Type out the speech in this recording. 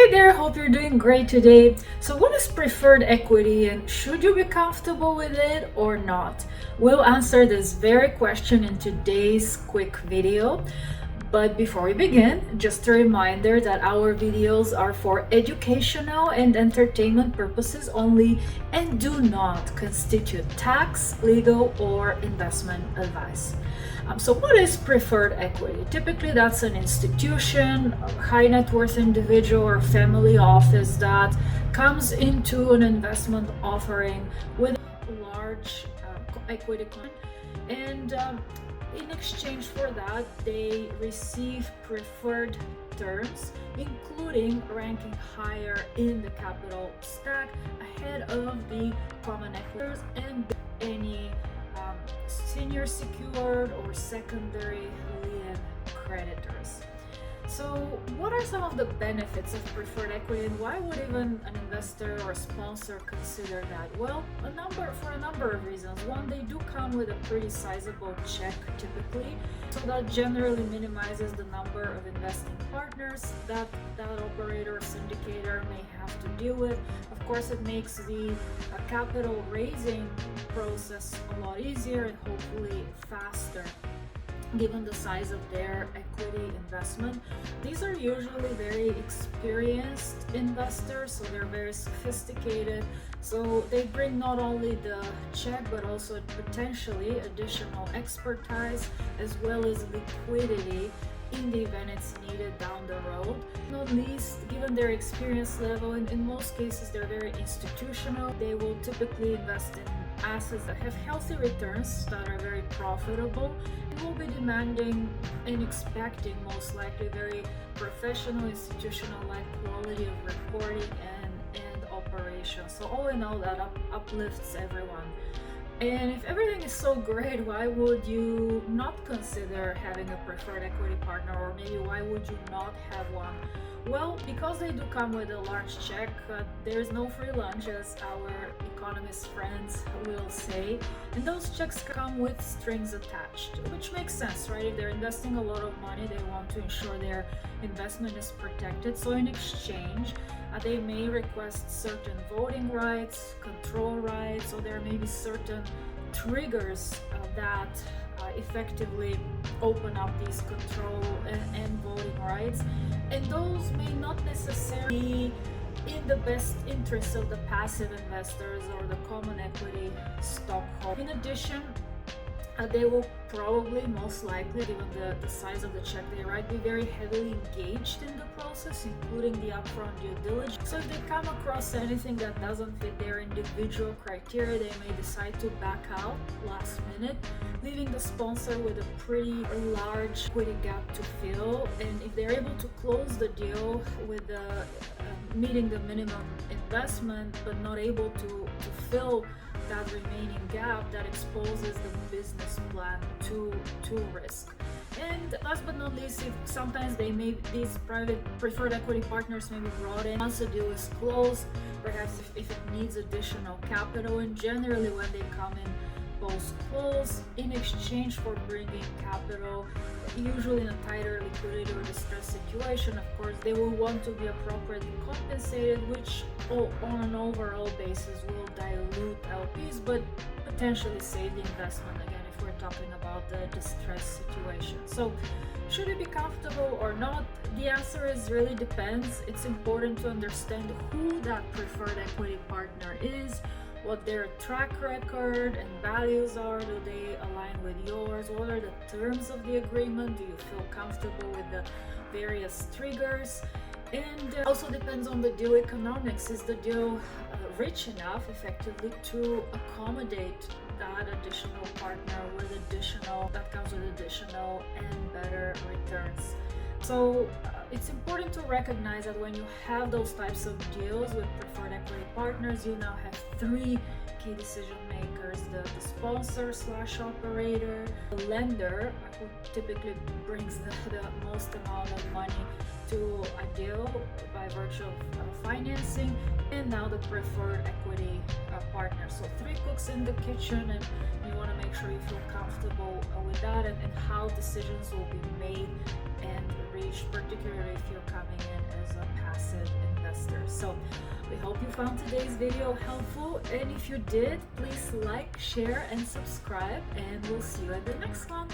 Hey there, hope you're doing great today. So what is preferred equity and should you be comfortable with it or not? We'll answer this very question in today's quick video. But before we begin, just a reminder that our videos are for educational and entertainment purposes only and do not constitute tax, legal, or investment advice. So what is preferred equity? Typically, that's an institution, a high net worth individual, or family office that comes into an investment offering with a large equity component, and in exchange for that, they receive preferred terms, including ranking higher in the capital stack ahead of the common equities and any senior secured or secondary lien creditors. So what are some of the benefits of preferred equity and why would even an investor or sponsor consider that? Well, for a number of reasons. One, they do come with a pretty sizable check typically, so that generally minimizes the number of investing partners that operator or syndicator may have to deal with. Of course, it makes the capital raising process a lot easier and hopefully faster, given the size of their equity investment. These are usually very experienced investors, so they're very sophisticated. So they bring not only the check, but also potentially additional expertise as well as liquidity in the event it's needed down the road. Not least, given their experience level, and in most cases they're very institutional, they will typically invest in assets that have healthy returns, that are very profitable, and will be demanding and expecting most likely very professional, institutional-like quality of reporting and operation. So all in all, that uplifts everyone. And if everything is so great, why would you not consider having a preferred equity partner, or maybe why would you not have one? Well, because they do come with a large check, there's no free lunch, as our economist friends will say, and those checks come with strings attached, which makes sense, right? If they're investing a lot of money, they want to ensure their investment is protected. So in exchange, they may request certain voting rights, control rights, so there may be certain triggers that effectively open up these control and voting rights, and those may not necessarily be in the best interest of the passive investors or the common equity stockholders. In addition, they will probably, most likely, given the size of the check they write, be very heavily engaged in the process, including the upfront due diligence. So if they come across anything that doesn't fit their individual criteria, they may decide to back out last minute, leaving the sponsor with a pretty large equity gap to fill. And if they're able to close the deal with meeting the minimum investment but not able to fill that remaining gap, that exposes the business plan to risk. And last but not least, if sometimes these preferred equity partners may be brought in once the deal is closed, perhaps if it needs additional capital, and generally when they come in post-close in exchange for bringing capital, usually in a tighter liquidity or distress situation, of course, they will want to be appropriately compensated, which on an overall basis will dilute LPs, but potentially save the investment again if we're talking about the distress situation. So should you be comfortable or not? The answer is really depends. It's important to understand who that preferred equity partner is, what their track record and values are. Do they align with yours? What are the terms of the agreement? Do you feel comfortable with the various triggers? And also depends on the deal economics. Is the deal rich enough effectively to accommodate that additional partner that comes with additional and better returns? So it's important to recognize that when you have those types of deals with preferred equity partners, you now have three key decision makers: the sponsor / operator, the lender, who typically brings the most amount of money to a deal by virtue of financing, and now the preferred equity partner. So three cooks in the kitchen, and you want to make sure you feel comfortable with that and how decisions will be made and reached, particularly if you're coming in as a passive investor. So we hope you found today's video helpful, and if you did, please like, share, and subscribe, and we'll see you at the next one.